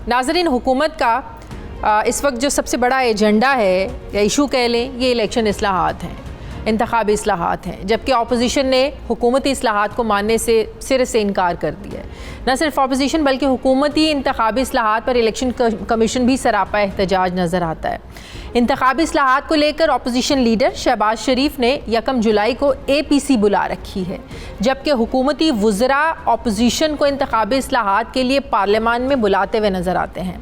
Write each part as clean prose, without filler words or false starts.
नाज़रीन, हुकूमत का इस वक्त जो सबसे बड़ा एजेंडा है या इशू कह लें, ये इलेक्शन इस्लाहात हैं, इंतखाबी इस्लाहात हैं, जबकि अपोजिशन ने हुकूमती इस्लाहात को मानने से सिरे से इनकार कर दिया है। न सिर्फ अपोजिशन बल्कि हुकूमती इंतखाबी इस्लाहात पर इलेक्शन कमीशन भी सरापा एहतजाज नज़र आता है। इंतखाबी इस्लाहात को लेकर अपोजिशन लीडर शहबाज शरीफ ने 1 जुलाई को APC बुला रखी है, जबकि हुकूमती वुज़रा अपोजिशन को इंतखाबी इस्लाहात के लिए पार्लियामान में बुलाते हुए नज़र आते हैं।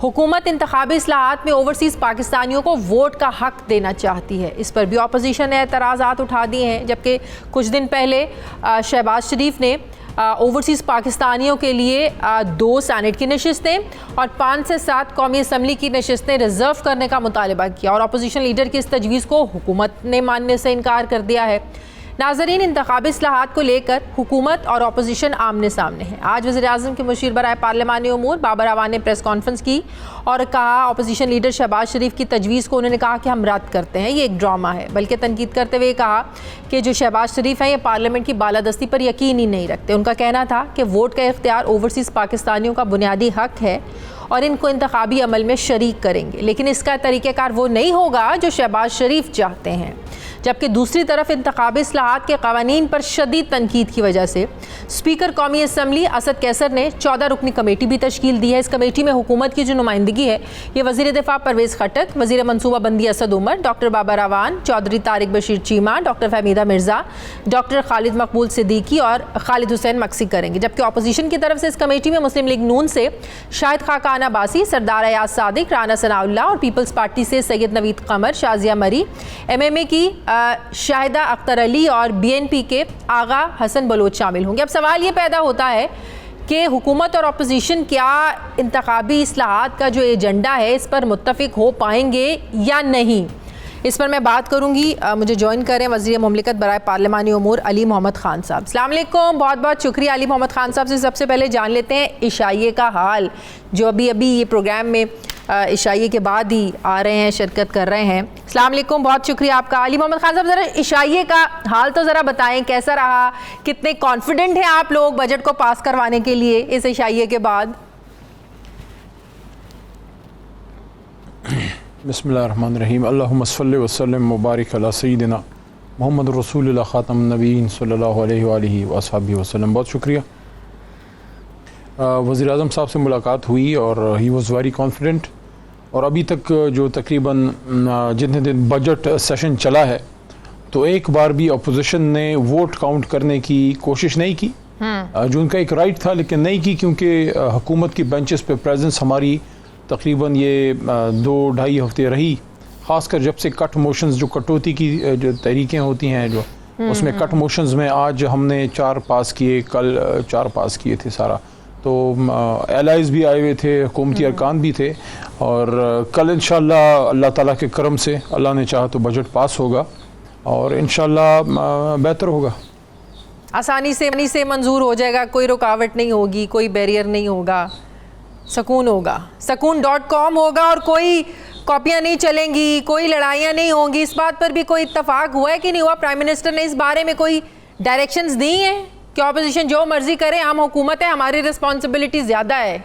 हुकूमत इंतखाबी इस्लाहात में ओवरसीज़ पाकिस्तानियों को वोट का हक़ देना चाहती है। इस पर भी अपोजिशन ने एतराज़ात उठा दिए हैं, जबकि कुछ दिन पहले शहबाज शरीफ ने ओवरसीज़ पाकिस्तानियों के लिए 2 सैनेट की नशिस्तें और 5 से 7 कौमी असम्बली की नशिस्तें रिज़र्व करने का मुतालबा किया और अपोजिशन लीडर की इस तजवीज़ को हुकूमत ने मानने से इनकार कर दिया है। नाज़रीन, इंतखाबी इस्लाहात को लेकर हुकूमत और अपोजिशन आमने सामने है। आज वज़ीर-ए-आज़म के मुशीर बराए पार्लिमानी उमूर बाबर अवान ने प्रेस कॉन्फ्रेंस की और कहा, अपोजिशन लीडर शहबाज शरीफ की तजवीज़ को उन्होंने कहा कि हम रद्द करते हैं, ये एक ड्रामा है। बल्कि तनकीद करते हुए कहा कि जो शहबाज शरीफ हैं ये पार्लियामेंट की बालादस्ती पर यकीन ही नहीं रखते। उनका कहना था कि वोट का इख्तियार ओवरसीज़ पाकिस्तानियों का बुनियादी हक़ है और इनको इंतखाबी अमल में शरीक करेंगे, लेकिन इसका तरीक़ेकार वो नहीं होगा जो शहबाज शरीफ चाहते हैं। जबकि दूसरी तरफ इंतखाबी इस्लाहात के क़वानीन पर शदीद तनकीद की वजह से स्पीकर कौमी असम्बली असद कैसर ने 14 रुकनी कमेटी भी तश्कील दी है। इस कमेटी में हुकूमत की जो नुमाइंदगी है ये वज़ीर दिफा परवेज़ खटक, वज़ीर मनसूबाबंदी Asad Umar, doctor Babar Awan, Chaudhry Tariq Bashir Cheema, doctor Fahmida Mirza, doctor Khalid Maqbool Siddiqui और खालिद हुसैन मक्सी करेंगे। जबकि अपोजिशन की तरफ से इस कमेटी में मुस्लिम लीग नून से शाहिद खाकान अब्बासी, सरदार अयाज सादिक, राना सनाउल्लाह और पीपल्स पार्टी से सैयद नवीद कमर, शाजिया मरी, MMA की शाहिदा अख्तर अली और BNP के आगा हसन बलोच शामिल होंगे। अब सवाल ये पैदा होता है कि हुकूमत और अपोजिशन क्या इंतखाबी इस्लाहात का जो एजेंडा है इस पर मुत्तफिक हो पाएंगे या नहीं। इस पर मैं बात करूंगी। मुझे ज्वाइन करें वज़ीर मुमलिकत बराए पार्लिमानी उमूर अली मोहम्मद ख़ान साहब। अस्सलाम वालेकुम, बहुत बहुत शुक्रिया। अली मोहम्मद ख़ान साहब से सबसे पहले जान लेते हैं इशाइये का हाल, जो अभी ये प्रोग्राम में इशाइये के बाद ही आ रहे हैं, शिरकत कर रहे हैं। अस्सलाम वालेकुम, बहुत शुक्रिया आपका। अली मोहम्मद ख़ान साहब, ज़रा इशाइये का हाल तो ज़रा बताएं, कैसा रहा, कितने कॉन्फिडेंट हैं आप लोग बजट को पास करवाने के लिए इस इशाइये के बाद? बिस्मिल्लाहिर्रहमानिर्रहीम, अल्लाहुम्मा सल्लि व सल्लिम मुबारिक अला सय्यिदिना मुहम्मद रसूलुल्लाह खातमुन नबीय्यीन सल्लल्लाहु अलैहि व आलिहि व अस्हाबिहि वसल्लम। बहुत शुक्रिया। वज़ीर आज़म साहब से मुलाकात हुई और ही वॉज़ वेरी कॉन्फिडेंट। और अभी तक जो तकरीबन जितने दिन बजट सेशन चला है तो एक बार भी अपोजिशन ने वोट काउंट करने की कोशिश नहीं की, जो उनका एक राइट था, लेकिन नहीं की क्योंकि हुकूमत की बेंचेस पे प्रेजेंस हमारी तकरीबन ये 2-2.5 हफ्ते रही। ख़ासकर जब से कट मोशंस, जो कटौती की जो तहरीकें होती हैं जो उसमें कट मोशंस में आज हमने 4 पास किए, कल 4 पास किए थे सारा। तो एलाइज भी आए हुए थे, हुकूमती अरकान भी थे और कल इंशाअल्लाह अल्लाह ताला के करम से, अल्लाह ने चाहा तो बजट पास होगा और इंशाअल्लाह बेहतर होगा, आसानी से मंजूर हो जाएगा, कोई रुकावट नहीं होगी, कोई बैरियर नहीं होगा, सकून होगा, सकून.com होगा और कोई कॉपियाँ नहीं चलेंगी, कोई लड़ाइयाँ नहीं होंगी। इस बात पर भी कोई इत्तफाक हुआ है कि नहीं हुआ? प्राइम मिनिस्टर ने इस बारे में कोई डायरेक्शंस दी हैं कि ऑपोजिशन जो मर्जी करे, हम हुकूमत है, हमारी रिस्पॉन्सिबिलिटी ज़्यादा है?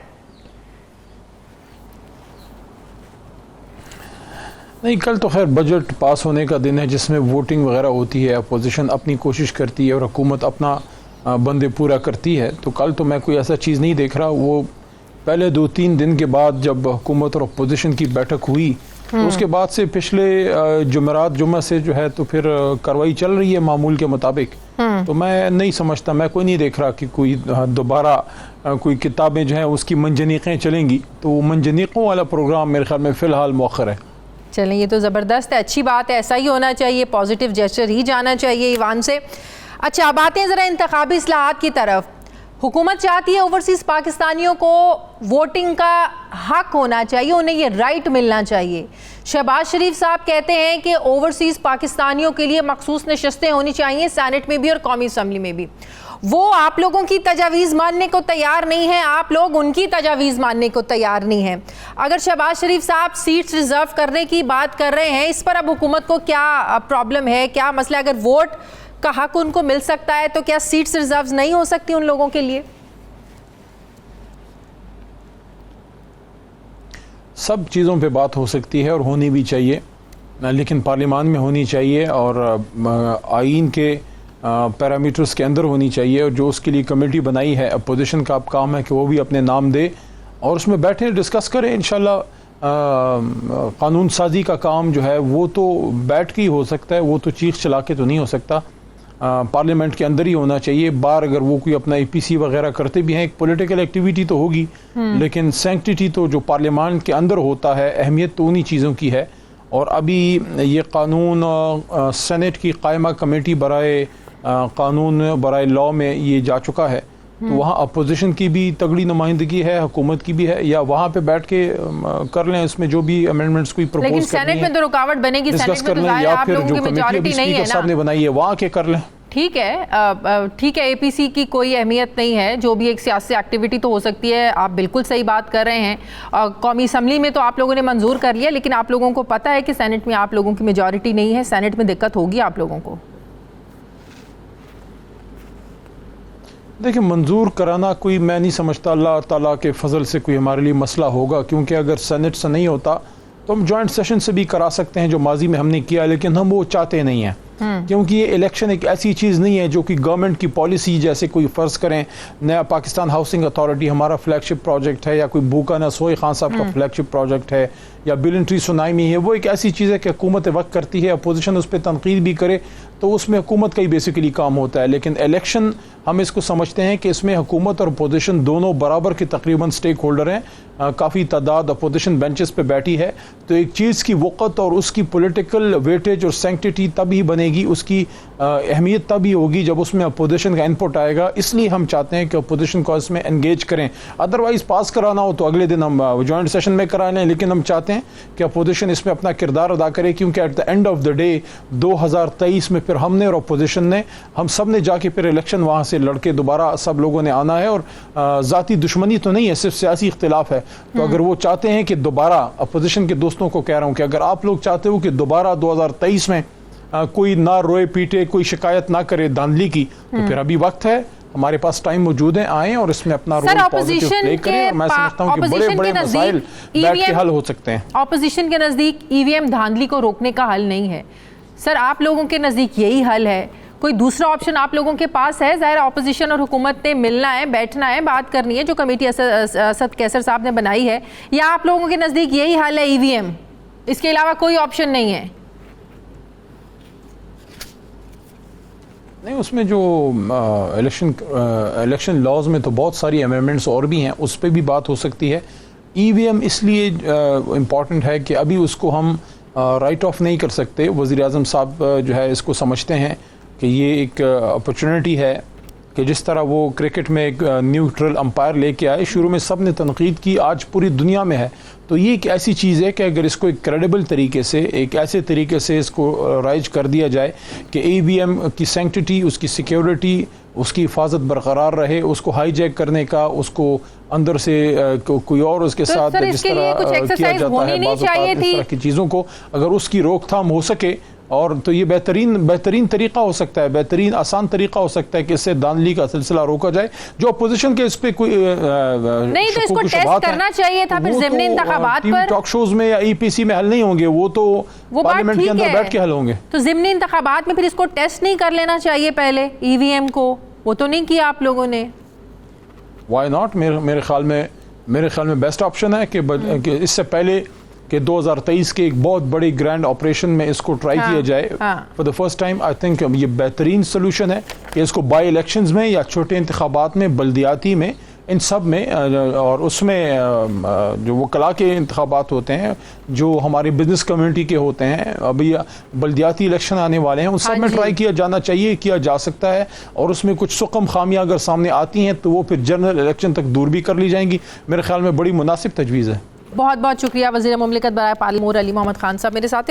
नहीं, कल तो खैर बजट पास होने का दिन है जिसमें वोटिंग वगैरह होती है, अपोजिशन अपनी कोशिश करती है और हुकूमत अपना बंदे पूरा करती है। तो कल तो मैं कोई ऐसा चीज़ नहीं देख रहा। वो पहले 2-3 दिन के बाद जब हुकूमत और अपोजिशन की बैठक हुई तो उसके बाद से पिछले जुम्मा से जो है तो फिर कार्रवाई चल रही है मामूल के मुताबिक। तो मैं नहीं समझता, मैं कोई नहीं देख रहा कि कोई दोबारा कोई किताबें जो हैं उसकी मंजनीक़ें चलेंगी। तो वो मंजनीक़ों वाला प्रोग्राम मेरे ख्याल में फ़िलहाल मौखर है। चलें, ये तो ज़बरदस्त है, अच्छी बात है, ऐसा ही होना चाहिए, पॉजिटिव जेस्चर ही जाना चाहिए ईवान से। अच्छा, अब आते हैं ज़रा इंतखाबी इस्लाहात की तरफ। हुकूमत चाहती है ओवरसीज़ पाकिस्तानियों को वोटिंग का हक होना चाहिए, उन्हें ये राइट मिलना चाहिए। शहबाज शरीफ साहब कहते हैं कि ओवरसीज़ पाकिस्तानियों के लिए मखसूस नशस्तें होनी चाहिए, सैनेट में भी और कौमी असम्बली में भी। वो आप लोगों की तजावीज़ मानने को तैयार नहीं है, आप लोग उनकी तजावीज़ मानने को तैयार नहीं हैं। अगर शहबाज शरीफ साहब सीट्स रिजर्व करने की बात कर रहे हैं, इस पर अब हुकूमत को क्या प्रॉब्लम है, क्या मसला? अगर वोट का हक उनको मिल सकता है तो क्या सीट्स रिजर्व नहीं हो सकती उन लोगों के लिए? सब चीज़ों पे बात हो सकती है और होनी भी चाहिए, लेकिन पार्लियामान में होनी चाहिए और आइन के पैरामीटर्स के अंदर होनी चाहिए। और जो उसके लिए कमेटी बनाई है, अपोजिशन का अब काम है कि वो भी अपने नाम दे और उसमें बैठे डिस्कस करें। इंशाल्लाह कानून साजी का काम जो है वो तो बैठ के ही हो सकता है, वो तो चीख चला के तो नहीं हो सकता, पार्लियामेंट के अंदर ही होना चाहिए। बार अगर वो कोई अपना APC वगैरह करते भी हैं, एक पॉलिटिकल एक्टिविटी तो होगी, लेकिन सैंक्टिटी तो जो पार्लियामेंट के अंदर होता है, अहमियत तो उन्हीं चीज़ों की है। और अभी ये कानून सेनेट की कायमा कमेटी बराए कानून बराए लॉ में ये जा चुका है, तो वहाँ अपोजिशन की भी तगड़ी नुमाइंदगी है, हुकूमत की भी है, या वहाँ पे बैठ के कर लें इसमें जो भी अमेंडमेंट्स कोई प्रपोज लेकिन सेनेट में तो रुकावट बनेगी, डिस्कस कर लें, या फिर जो कमेटी अभी स्पीकर साहब ने बनाई है वहाँ के कर लें। ठीक है, APC की कोई अहमियत नहीं है, जो भी एक सियासी एक्टिविटी तो हो सकती है। आप बिल्कुल सही बात कर रहे हैं। कौमी असम्बली में तो आप लोगों ने मंजूर कर लिया, लेकिन आप लोगों को पता है कि सेनेट में आप लोगों की मेजॉरिटी नहीं है, सेनेट में दिक्कत होगी आप लोगों को। देखिए, मंजूर कराना कोई, मैं नहीं समझता अल्लाह ताला के फजल से कोई हमारे लिए मसला होगा, क्योंकि अगर सेनेट से नहीं होता तो हम जॉइंट सेशन से भी करा सकते हैं, जो माजी में हमने किया, लेकिन हम वो चाहते नहीं हैं। क्योंकि ये इलेक्शन एक ऐसी चीज़ नहीं है जो कि गवर्नमेंट की पॉलिसी, जैसे कोई फ़र्ज़ करें नया पाकिस्तान हाउसिंग अथॉरिटी हमारा फ्लैगशिप प्रोजेक्ट है, या कोई भूखा ना सोए खान साहब का फ्लैगशिप प्रोजेक्ट है, या बिलियन ट्री सुनामी है। वो एक ऐसी चीज़ है कि हुकूमत वक्त करती है, अपोजिशन उस पर तनकीद भी करे, तो उसमें हुकूमत का ही बेसिकली काम होता है। लेकिन इलेक्शन हम इसको समझते हैं कि इसमें हुकूमत और अपोजिशन दोनों बराबर के तकरीबन स्टेक होल्डर हैं। काफ़ी तादाद अपोजिशन बेंचेस पे बैठी है, तो एक चीज़ की वक़्त और उसकी पॉलिटिकल वेटेज और सैंक्टिटी तभी बनेगी, उसकी अहमियत तभी होगी जब उसमें अपोजिशन का इनपुट आएगा। इसलिए हम चाहते हैं कि अपोजिशन को इसमें एंगेज करें। अदरवाइज़ पास कराना हो तो अगले दिन हम जॉइंट सेशन में करा लें, लेकिन हम चाहते हैं कि अपोजिशन इसमें अपना किरदार अदा करे, क्योंकि at the end of the day 2023 में फिर हमने और अपोजिशन ने, हम सब ने जाके फिर इलेक्शन वहाँ से लड़के दोबारा सब लोगों ने आना है। और ज़ाती दुश्मनी तो नहीं है, सिर्फ सियासी इख्तिलाफ है। तो अगर वो चाहते हैं कि दोबारा, अपोजिशन के दोस्तों को कह रहा हूँ कि अगर आप लोग चाहते हो कि दोबारा 2023 में कोई ना रोए पीटे, कोई शिकायत ना करे धांधली की, तो फिर अभी वक्त है, हमारे पास टाइम मौजूद है, आए और इसमें अपना रोल पॉजिटिव प्ले करें। मैं समझता हूं कि बड़े-बड़े मसाइल बैठ के हल हो सकते हैं। ऑपोजिशन के नज़दीक EVM धांधली को रोकने का हल नहीं है सर, आप लोगों के नज़दीक यही हल है। कोई दूसरा ऑप्शन आप लोगों के पास है? ज़ाहिर ऑपोजिशन और हुकूमत ने मिलना है, बैठना है, बात करनी है, जो कमेटी असद कैसर साहब ने बनाई है, या आप लोगों के नज़दीक यही हल है EVM, इसके अलावा कोई ऑप्शन नहीं है? नहीं, उसमें जो इलेक्शन लॉज में तो बहुत सारी अमेंडमेंट्स और भी हैं, उस पर भी बात हो सकती है। EVM इसलिए इम्पॉर्टेंट है कि अभी उसको हम राइट ऑफ नहीं कर सकते। वज़ीर आज़म साहब जो है इसको समझते हैं कि ये एक अपॉर्चुनिटी है कि जिस तरह वो क्रिकेट में एक न्यूट्रल अंपायर लेके आए, शुरू में सब ने तनकीद की, आज पूरी दुनिया में है। तो ये एक ऐसी चीज़ है कि अगर इसको एक क्रेडिबल तरीके से, एक ऐसे तरीके से इसको राइज कर दिया जाए कि EVM की सैंक्टिटी, उसकी सिक्योरिटी, उसकी हिफाजत बरकरार रहे, उसको हाईजैक करने का, उसको अंदर से कोई और उसके साथ जिस तरह किया जाता है बाज़ औक़ात, इस तरह की चीज़ों को अगर उसकी रोकथाम हो सके, और तो ये बेहतरीन तरीका हो सकता है, बेहतरीन आसान तरीका हो सकता है कि इससे धांधली का सिलसिला रोका जाए। जो अपोजिशन के इस पे कोई नहीं, तो इसको टेस्ट करना चाहिए था फिर ज़िमनी इंतखाबात पर। टॉक शोज में या EPC में हल नहीं होंगे, वो तो पार्लियामेंट के अंदर बैठ के हल होंगे। तो ज़िमनी इंतखाबात में फिर इसको टेस्ट नहीं कर लेना चाहिए पहले EVM को? वो तो नहीं किया आप लोगों ने। Why not? मेरे ख्याल में बेस्ट ऑप्शन है कि इससे पहले कि 2023 के एक बहुत बड़ी ग्रैंड ऑपरेशन में इसको ट्राई किया जाए for the first time. I think ये बेहतरीन सोल्यूशन है कि इसको बाई इलेक्शंस में या छोटे इंतखाबात में, बल्दियाती में, इन सब में, और उसमें जो वकला के इंतखाबात होते हैं, जो हमारी बिजनेस कम्युनिटी के होते हैं, अभी बल्दियाती इलेक्शन आने वाले हैं, उन सब में ट्राई किया जाना चाहिए, किया जा सकता है। और उसमें कुछ सुकम खामियां अगर सामने आती हैं तो वो फिर जनरल इलेक्शन तक दूर भी कर ली जाएंगी। मेरे ख्याल में बड़ी मुनासिब तजवीज़ है। बहुत बहुत शुक्रिया वज़ीर मुमलिकत बराए पार्लियामेंट अली मोहम्मद खान साहब मेरे साथ।